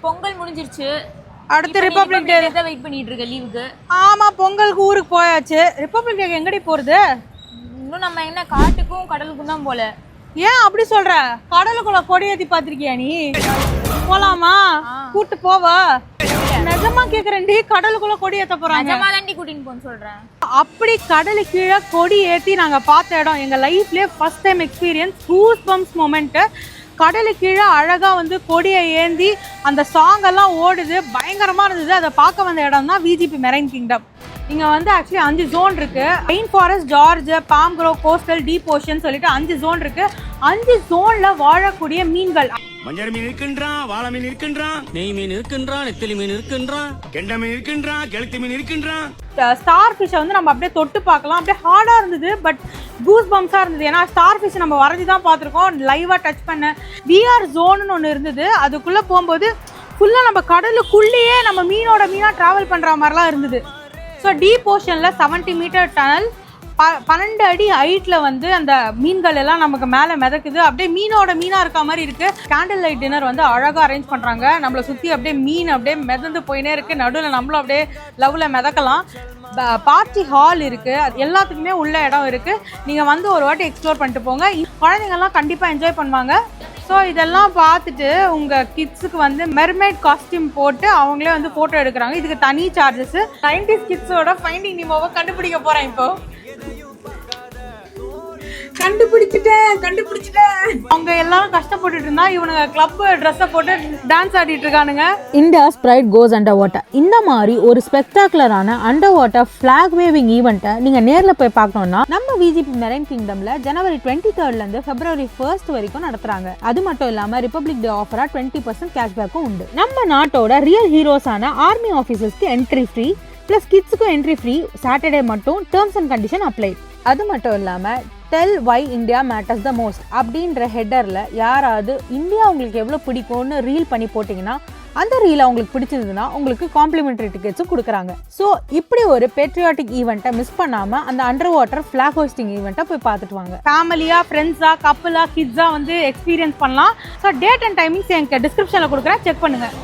பொங்கல் முடிஞ்சிருச்சு. அடுத்து ரிபப்ளிக் டே தான் வெயிட் பண்ணிட்டு இருக்க லீவுக்கு. ஆமா, பொங்கலுக்கு ஊருக்கு போயாச்சு. ரிபப்ளிக் டே எங்கடி போறது? இன்னும் நம்ம என்ன காட்டுக்கும் கடலுக்கும் தான் போல. ஏன் அப்படி சொல்ற? கடலுக்குள்ள கொடியேத்தி பாத்திருக்கியா நீ? போலாமா? கூட்டு போவா? நிஜமா கேக்குறேன்டி, கடலுக்குள்ள கொடி ஏத்த போறாங்க. நிஜமா தாண்டி கூட்டின்னு போன்னு சொல்றேன். அப்படி கடலு கீழே கொடி ஏத்தி நாங்க பார்த்த இடம் எங்க லைஃப்லயே first time experience. Goose bumps moment. கடலு கீழே அழகா வந்து கொடியை ஏந்தி அந்த சாங் எல்லாம் ஓடுது, பயங்கரமா இருந்தது. அதை பார்க்க வந்த இடம் தான் விஜிபி மெரைன் கிங்டம். இங்க வந்து ஆக்சுவலி 5 ஜோன் இருக்கு. Rain forest, gorge, palm grove, coastal, deep ocean சொல்லிட்டு 5 ஜோன் இருக்கு. 5 ஜோன்ல வாழக்கூடிய மீன்கள். மஞ்சள் மீன் இருக்கின்றான், வாழை மீன் இருக்கின்றான், நெய் மீன் இருக்கின்றான், நெத்திலி மீன் இருக்கின்றான், கெண்டை மீன் இருக்கின்றான், கெளுத்தி மீன் இருக்கின்றான். ஸ்டார் ஃபிஷ்ஷை வந்து நம்ம அப்படியே தொட்டு பார்க்கலாம். அப்படியே ஹார்டா இருந்தது, பட் கூஸ் பம்ப்ஸா இருந்தது. ஏன்னா ஸ்டார் ஃபிஷ் நம்ம வரைஞ்சி தான் பார்த்துருக்கோம், லைவா டச் பண்ண. விஆர் ஜோன்னு ஒன்று இருந்தது. அதுக்குள்ள போகும்போது ஃபுல்லா நம்ம கடலுக்குள்ளேயே நம்ம மீனா டிராவல் பண்ற மாதிரிலாம் இருந்தது. ஸோ டீப் ஓஷனில் 70 மீட்டர் டனல், 12 அடி ஹைட்ல வந்து அந்த மீன்கள் எல்லாம் நமக்கு மேலே மிதக்குது. அப்படியே மீனா இருக்க மாதிரி இருக்கு. கேண்டில் லைட் டின்னர் வந்து அழகாக அரேஞ்ச் பண்றாங்க. நம்மளை சுற்றி அப்படியே மீன் அப்படியே மிதந்து போயினே இருக்கு. நடுவில் நம்மளும் அப்படியே லவ்ல மிதக்கலாம். பார்ட்டி ஹால் இருக்கு. எல்லாத்துக்குமே உள்ள இடம் இருக்கு. நீங்க வந்து ஒரு வாட்டி எக்ஸ்ப்ளோர் பண்ணிட்டு போங்க. குழந்தைங்கள்லாம் கண்டிப்பாக என்ஜாய் பண்ணுவாங்க. ஸோ இதெல்லாம் பார்த்துட்டு உங்கள் கிட்ஸுக்கு வந்து மெர்மைட் காஸ்டியூம் போட்டு அவங்களே வந்து ஃபோட்டோ எடுக்கிறாங்க. இதுக்கு தனி சார்ஜஸ். 90s கிட்ஸோட ஃபைண்டிங் நிமோவை கண்டுபிடிக்க போகிறேன். இப்போ கண்டுபிடிச்சிட்டேன். அவங்க எல்லாரும் கஷ்டப்பட்டுட்டு இருந்தா இவனுங்க கிளப் ட்ரெஸ்ஸை போட்டு டான்ஸ் ஆடிட்டு இருக்கானுங்க. India's pride goes under water. இந்த மாதிரி ஒரு ஸ்பெக்டாகுலரான அண்டர் வாட்டர் ஃபிளாக் வேவிங் ஈவெண்ட்டை நீங்க நேர்ல போய் பார்க்கணும்னா நம்ம விஜிபி மெரைன் கிங்டம்ல ஜனவரி 23 இருந்து பிப்ரவரி 1 வரைக்கும் நடத்துறாங்க. அது மட்டும் இல்லாம ரிபப்ளிக் டே ஆஃபரா 20% கேஷ்பேக்கும் உண்டு. நம்ம நாட்டோட ரியல் ஹீரோஸான ஆர்மி ஆஃபீஸர்ஸ்க்கு என்ட்ரி ஃப்ரீ, பிளஸ் கிட்ஸுக்கும் என்ட்ரி ஃப்ரீ. சாட்டர்டே மட்டும் டேர்ம்ஸ் அண்ட் கண்டிஷன் அப்ளை. அது மட்டும் இல்லாம tell why India matters the most அப்படின்ற ஹெட்டரில் யாராவது இந்தியா உங்களுக்கு எவ்வளோ பிடிக்கும்னு ரீல் பண்ணி போட்டிங்கன்னா அந்த ரீல் அவங்களுக்கு பிடிச்சிருந்ததுன்னா உங்களுக்கு காம்ப்ளிமெண்ட்ரி டிக்கெட்ஸும் கொடுக்குறாங்க. ஸோ இப்படி ஒரு பேட்ரியாட்டிக் ஈவெண்ட்டை மிஸ் பண்ணாமல் அந்த அண்டர் வாட்டர் ஃபிளாக் ஹோஸ்டிங் ஈவெண்ட்டை போய் பார்த்துட்டு வாங்க. ஃபேமிலியாக, ஃப்ரெண்ட்ஸாக, கப்புளாக, கிட்ஸாக வந்து எக்ஸ்பீரியன்ஸ் பண்ணலாம். ஸோ டேட் அண்ட் டைமிங்ஸ் எனக்கு டிஸ்கிரிப்ஷனில் கொடுக்குறேன், செக் பண்ணுங்கள்.